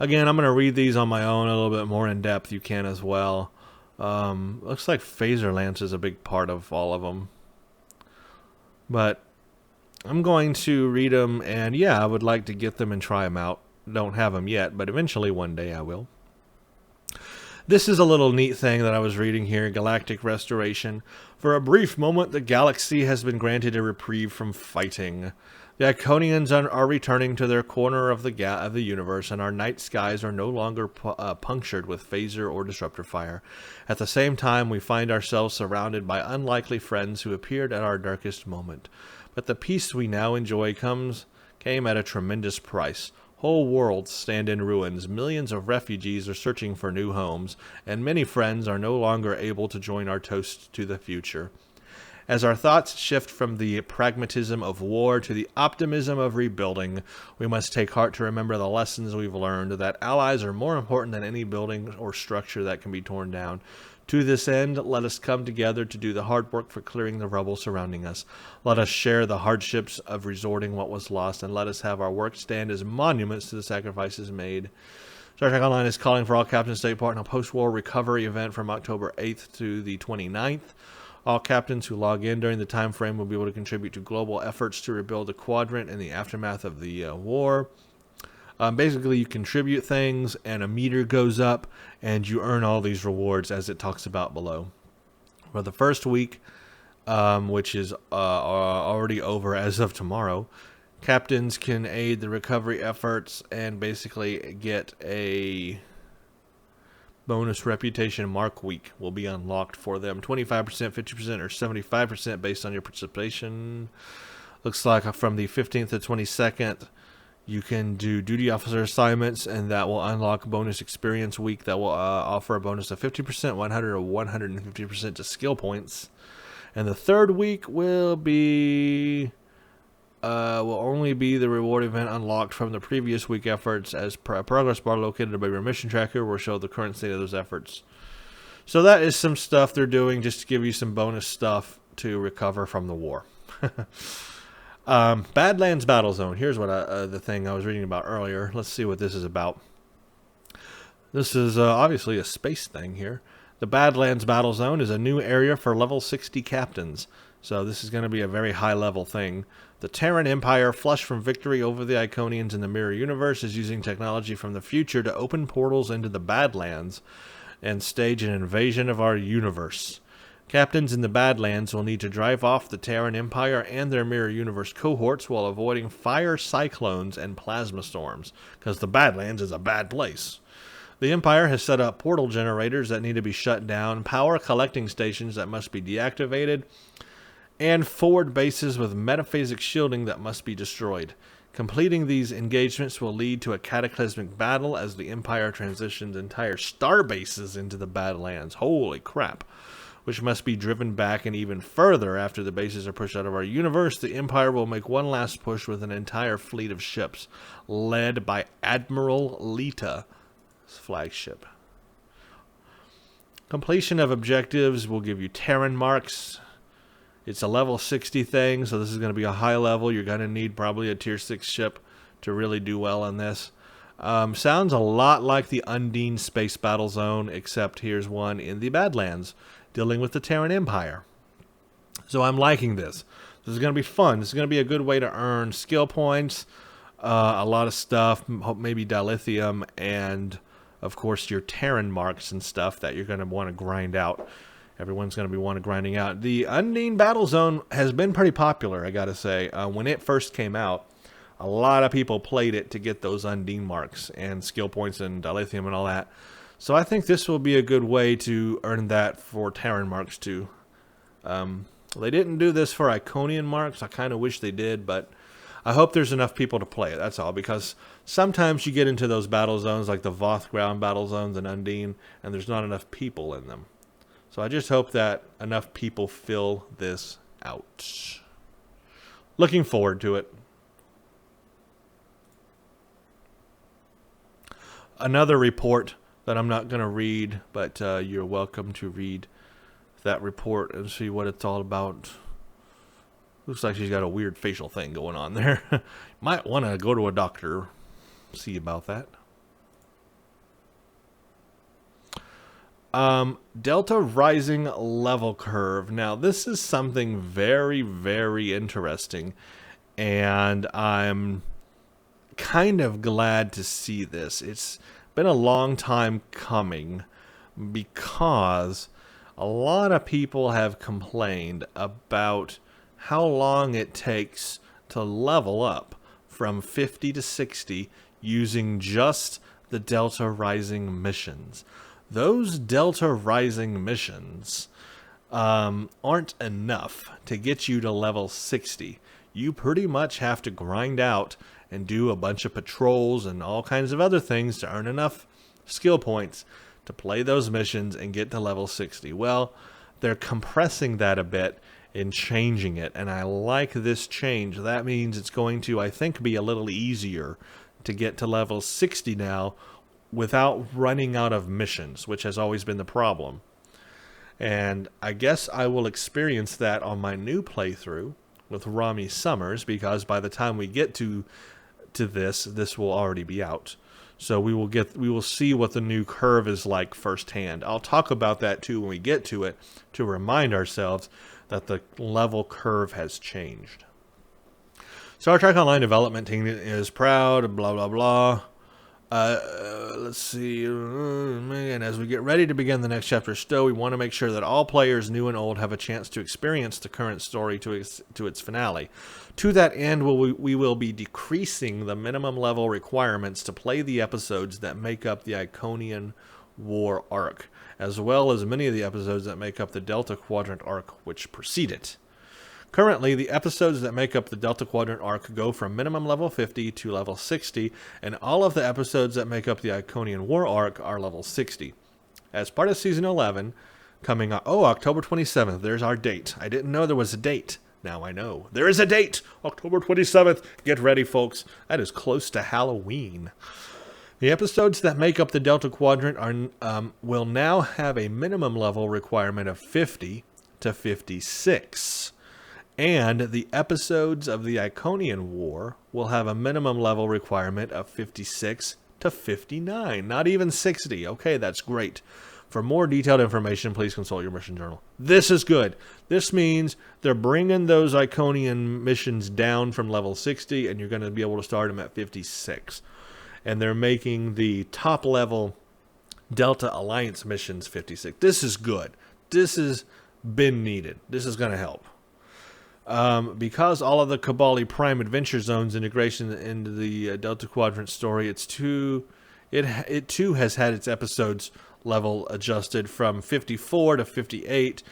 Again, I'm going to read these on my own a little bit more in depth. You can as well. Looks like Phaser Lance is a big part of all of them. But I'm going to read them, and yeah, I would like to get them and try them out. Don't have them yet, but eventually one day I will. This is a little neat thing that I was reading here, Galactic Restoration. For a brief moment, the galaxy has been granted a reprieve from fighting. The Iconians are returning to their corner of the universe, and our night skies are no longer punctured with phaser or disruptor fire. At the same time, we find ourselves surrounded by unlikely friends who appeared at our darkest moment. But the peace we now enjoy came at a tremendous price. Whole worlds stand in ruins, millions of refugees are searching for new homes, and many friends are no longer able to join our toast to the future. As our thoughts shift from the pragmatism of war to the optimism of rebuilding, we must take heart to remember the lessons we've learned, that allies are more important than any building or structure that can be torn down. To this end, let us come together to do the hard work for clearing the rubble surrounding us. Let us share the hardships of restoring what was lost, and let us have our work stand as monuments to the sacrifices made. Star Trek Online is calling for all captains to take part in a post-war recovery event from October 8th to the 29th. All captains who log in during the time frame will be able to contribute to global efforts to rebuild the quadrant in the aftermath of the war. Basically, you contribute things, and a meter goes up, and you earn all these rewards, as it talks about below. For the first week, which is already over as of tomorrow, captains can aid the recovery efforts and basically get a bonus reputation mark week will be unlocked for them. 25%, 50%, or 75% based on your participation. Looks like from the 15th to 22nd, you can do duty officer assignments, and that will unlock bonus experience week that will offer a bonus of 50%, 100, or 150% to skill points. And the third week will only be the reward event unlocked from the previous week efforts, as a progress bar located above your mission tracker will show the current state of those efforts. So that is some stuff they're doing just to give you some bonus stuff to recover from the war. Badlands Battle Zone. Here's what the thing I was reading about earlier. Let's see what this is about. This is obviously a space thing here. The Badlands Battle Zone is a new area for level 60 captains. So this is going to be a very high level thing. The Terran Empire, flush from victory over the Iconians in the Mirror Universe, is using technology from the future to open portals into the Badlands and stage an invasion of our universe. Captains in the Badlands will need to drive off the Terran Empire and their Mirror Universe cohorts while avoiding fire cyclones and plasma storms, because the Badlands is a bad place. The Empire has set up portal generators that need to be shut down, power collecting stations that must be deactivated, and forward bases with metaphasic shielding that must be destroyed. Completing these engagements will lead to a cataclysmic battle as the Empire transitions entire star bases into the Badlands. Holy crap. Which must be driven back, and even further after the bases are pushed out of our universe. The Empire will make one last push with an entire fleet of ships, led by Admiral Lita's flagship. Completion of objectives will give you Terran Marks. It's a level 60 thing, so this is going to be a high level. You're going to need probably a tier 6 ship to really do well in this. Sounds a lot like the Undine Space Battle Zone, except here's one in the Badlands, dealing with the Terran Empire. So I'm liking this. This is going to be fun. This is going to be a good way to earn skill points. a lot of stuff, maybe dilithium, and of course your Terran Marks and stuff that you're going to want to grind out. Everyone's going to be wanting grinding out. The Undine Battle Zone has been pretty popular, I got to say. When it first came out, a lot of people played it to get those Undine Marks and skill points and dilithium and all that. So I think this will be a good way to earn that for Terran Marks too. They didn't do this for Iconian Marks. I kind of wish they did, but I hope there's enough people to play it, that's all. Because sometimes you get into those battle zones like the Voth ground battle zones and Undine, and there's not enough people in them. So I just hope that enough people fill this out. Looking forward to it. Another report that I'm not going to read, but you're welcome to read that report and see what it's all about. Looks like she's got a weird facial thing going on there. Might want to go to a doctor, see about that. Delta rising level curve. Now, this is something very, very interesting, and I'm kind of glad to see this. It's been a long time coming because a lot of people have complained about how long it takes to level up from 50 to 60 using just the Delta Rising missions. Those Delta Rising missions aren't enough to get you to level 60. You pretty much have to grind out and do a bunch of patrols and all kinds of other things to earn enough skill points to play those missions and get to level 60. Well, they're compressing that a bit and changing it, and I like this change. That means it's going to, I think, be a little easier to get to level 60 now without running out of missions, which has always been the problem. And I guess I will experience that on my new playthrough with Rami Summers, because by the time we get to this will already be out. So we will see what the new curve is like firsthand. I'll talk about that too when we get to it, to remind ourselves that the level curve has changed. Star Trek Online development team is proud, blah blah blah. Let's see. And as we get ready to begin the next chapter still, we want to make sure that all players, new and old, have a chance to experience the current story to its finale. To that end, we will be decreasing the minimum level requirements to play the episodes that make up the Iconian War arc, as well as many of the episodes that make up the Delta Quadrant arc which precede it. Currently, the episodes that make up the Delta Quadrant arc go from minimum level 50 to level 60, and all of the episodes that make up the Iconian War arc are level 60. As part of Season 11, coming on... Oh, October 27th, there's our date. I didn't know there was a date. Now I know. There is a date! October 27th. Get ready, folks. That is close to Halloween. The episodes that make up the Delta Quadrant will now have a minimum level requirement of 50 to 56. And the episodes of the Iconian War will have a minimum level requirement of 56 to 59. Not even 60. Okay, that's great. For more detailed information, please consult your mission journal. This is good. This means they're bringing those Iconian missions down from level 60, and you're going to be able to start them at 56. And they're making the top level Delta Alliance missions 56. This is good. This has been needed. This is going to help. Because all of the Kabali Prime Adventure Zones integration into the Delta Quadrant story, it too has had its episodes level adjusted from 54 to 58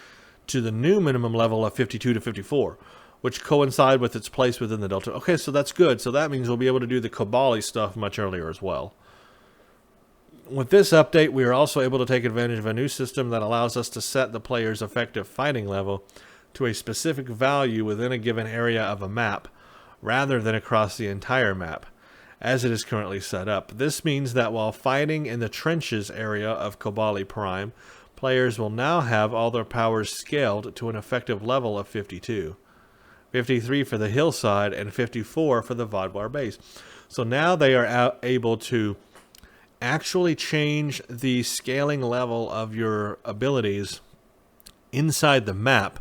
to the new minimum level of 52 to 54, which coincide with its place within the Delta. Okay, so that's good. So that means we'll be able to do the Kabali stuff much earlier as well. With this update, we are also able to take advantage of a new system that allows us to set the player's effective fighting level to a specific value within a given area of a map, rather than across the entire map, as it is currently set up. This means that while fighting in the trenches area of Kabali Prime, players will now have all their powers scaled to an effective level of 52. 53 for the hillside, and 54 for the Vodwar base. So now they are able to actually change the scaling level of your abilities inside the map,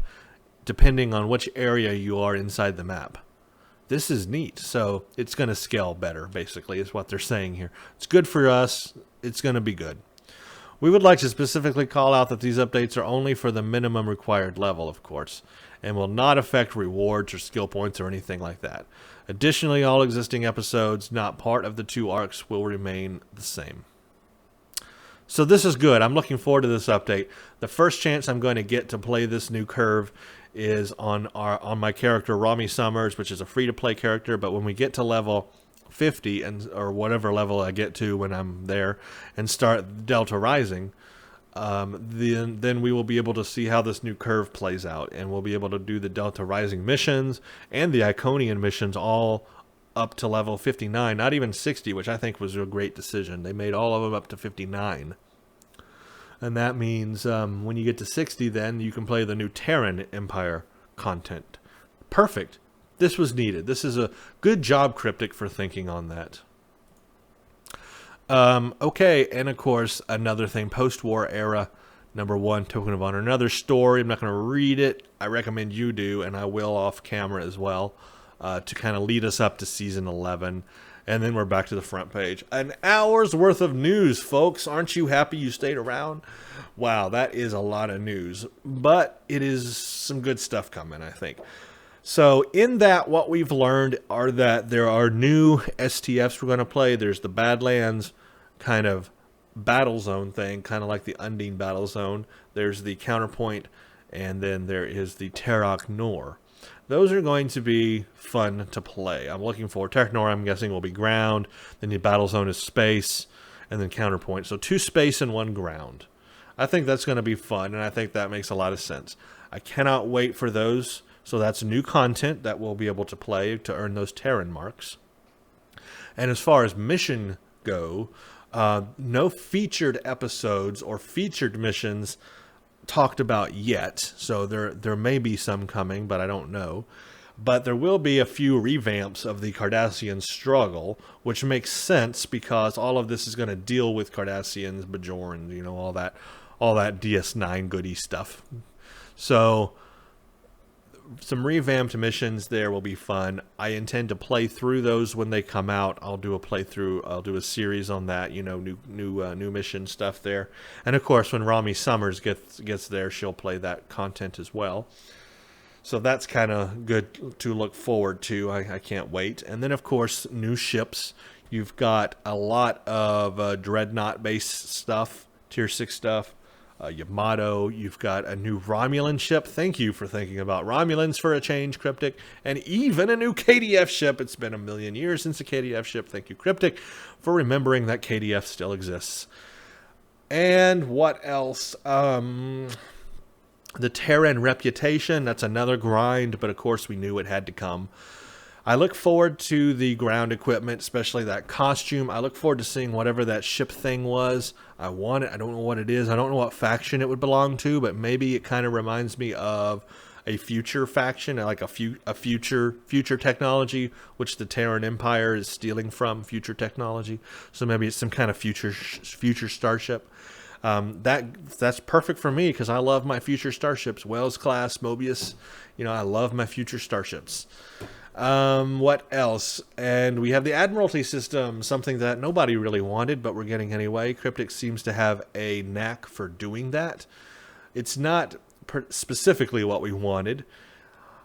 depending on which area you are inside the map. this is neat. So it's going to scale better, basically, is what they're saying here. It's good for us. It's going to be good. We would like to specifically call out that these updates are only for the minimum required level, of course, and will not affect rewards or skill points or anything like that. Additionally, all existing episodes not part of the 2 arcs will remain the same. So this is good. I'm looking forward to this update. The first chance I'm going to get to play this new curve is on my character Rami Summers, which is a free-to-play character, but when we get to level 50 or whatever level I get to when I'm there and start Delta Rising, then we will be able to see how this new curve plays out, and we'll be able to do the Delta Rising missions and the Iconian missions all up to level 59, not even 60, which I think was a great decision. They made all of them up to 59. And that means when you get to 60, then you can play the new Terran Empire content. Perfect. This was needed. This is a good job, Cryptic, for thinking on that. Okay, and of course, another thing, post-war era, #1, Token of Honor. Another story. I'm not going to read it. I recommend you do, and I will off camera as well, to kind of lead us up to Season 11. And then we're back to the front page. An hour's worth of news, folks. Aren't you happy you stayed around? Wow, that is a lot of news. But it is some good stuff coming, I think. So in that, what we've learned are that there are new STFs we're going to play. There's the Badlands kind of battle zone thing, kind of like the Undine battle zone. There's the Counterpoint, and then there is the Terok Nor. Those are going to be fun to play. I'm looking forward. Terok Nor, I'm guessing, will be ground. Then the battle zone is space, and then Counterpoint. So 2 space and 1 ground. I think that's going to be fun, and I think that makes a lot of sense. I cannot wait for those. So that's new content that we'll be able to play to earn those Terran Marks. And as far as mission go, no featured episodes or featured missions talked about yet. So there may be some coming, but I don't know. But there will be a few revamps of the Cardassian struggle, which makes sense because all of this is going to deal with Cardassians, Bajorans, you know, all that DS9 goody stuff. So some revamped missions there will be fun. I intend to play through those when they come out. I'll do a playthrough. I'll do a series on that, you know, new mission stuff there. And of course, when Rami Summers gets there, she'll play that content as well. So that's kind of good to look forward to. I can't wait. And then of course, new ships. You've got a lot of Dreadnought based stuff, tier 6 stuff. Yamato, you've got a new Romulan ship. Thank you for thinking about Romulans for a change, Cryptic. And even a new KDF ship. It's been a million years since a KDF ship. Thank you, Cryptic, for remembering that KDF still exists. And what else? The Terran reputation. That's another grind, but of course we knew it had to come. I look forward to the ground equipment, especially that costume. I look forward to seeing whatever that ship thing was. I want it. I don't know what it is. I don't know what faction it would belong to, but maybe it kind of reminds me of a future faction, like a future technology, which the Terran Empire is stealing from future technology. So maybe it's some kind of future starship. That's perfect for me because I love my future starships. Wells class, Mobius. You know, I love my future starships. What else? And we have the Admiralty System, something that nobody really wanted, but we're getting anyway. Cryptic seems to have a knack for doing that. It's not specifically what we wanted.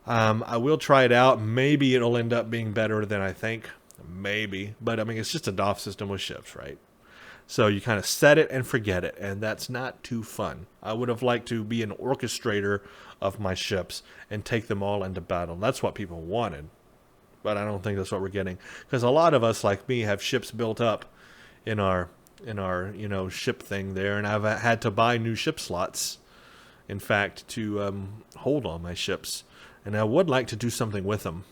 I will try it out. Maybe it'll end up being better than I think. Maybe. But I mean, it's just a DOF system with ships, right? So you kind of set it and forget it, and that's not too fun. I would have liked to be an orchestrator of my ships and take them all into battle. That's what people wanted, but I don't think that's what we're getting. Because a lot of us, like me, have ships built up in our ship thing there, and I've had to buy new ship slots, in fact, to hold on my ships. And I would like to do something with them,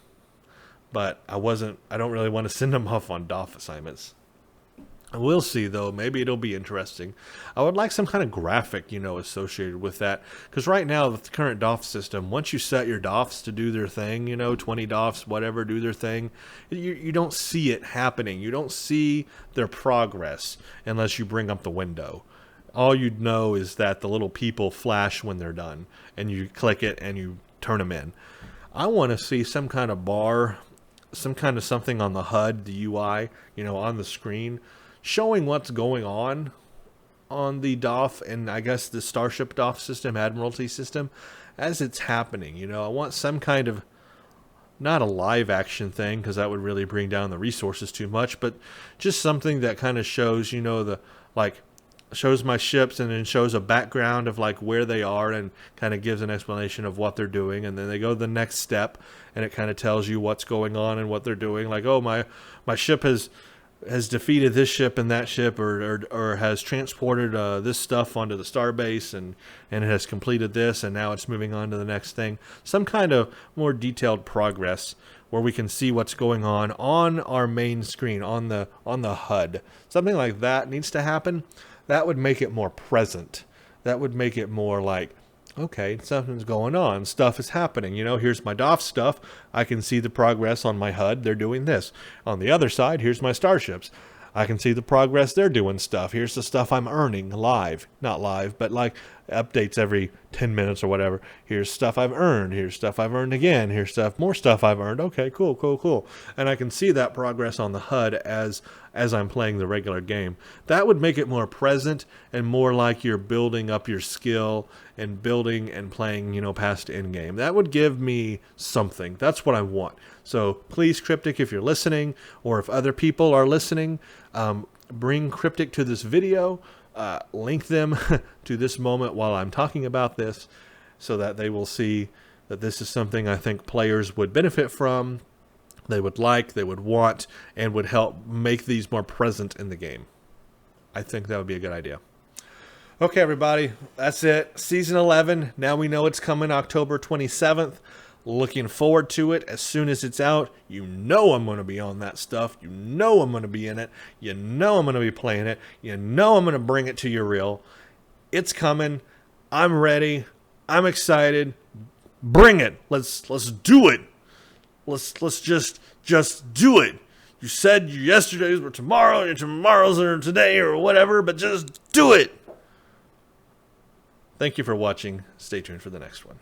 but I don't really want to send them off on DOF assignments. We'll see, though. Maybe it'll be interesting. I would like some kind of graphic, associated with that. Because right now, with the current DOF system, once you set your DOFs to do their thing, 20 DOFs, whatever, do their thing, you don't see it happening. You don't see their progress unless you bring up the window. All you'd know is that the little people flash when they're done, and you click it and you turn them in. I want to see some kind of bar some kind of something on the HUD, the UI, on the screen, showing what's going on the DOF and I guess the Starship DOF system, Admiralty system, as it's happening. I want some kind of, not a live action thing because that would really bring down the resources too much, but just something that kind of shows, shows my ships and then shows a background of like where they are and kind of gives an explanation of what they're doing, and then they go to the next step and it kind of tells you what's going on and what they're doing. Like, oh, my ship has defeated this ship and that ship, or has transported this stuff onto the starbase and it has completed this and now it's moving on to the next thing. Some kind of more detailed progress where we can see what's going on our main screen, on the HUD. Something like that needs to happen. That would make it more present. That would make it more like, okay, something's going on. Stuff is happening. Here's my DOF stuff. I can see the progress on my HUD. They're doing this. On the other side, here's my starships. I can see the progress. They're doing stuff. Here's the stuff I'm earning live. Not live, but like updates every 10 minutes or whatever. Here's stuff I've earned. Here's stuff I've earned again. Here's more stuff I've earned. Okay, cool. And I can see that progress on the HUD as I'm playing the regular game. That would make it more present and more like you're building up your skill and building and playing, past end game. That would give me something. That's what I want. So please, Cryptic, if you're listening, or if other people are listening, bring Cryptic to this video, link them to this moment while I'm talking about this, so that they will see that this is something I think players would benefit from, they would like, they would want, and would help make these more present in the game. I think that would be a good idea. Okay, everybody, that's it. Season 11, now we know it's coming October 27th. Looking forward to it. As soon as it's out, I'm going to be on that stuff. I'm going to be in it. I'm going to be playing it. I'm going to bring it to your reel. It's coming. I'm ready. I'm excited. Bring it. Let's do it. Let's just do it. You said your yesterdays were tomorrow, your tomorrows are today, or whatever, but just do it. Thank you for watching. Stay tuned for the next one.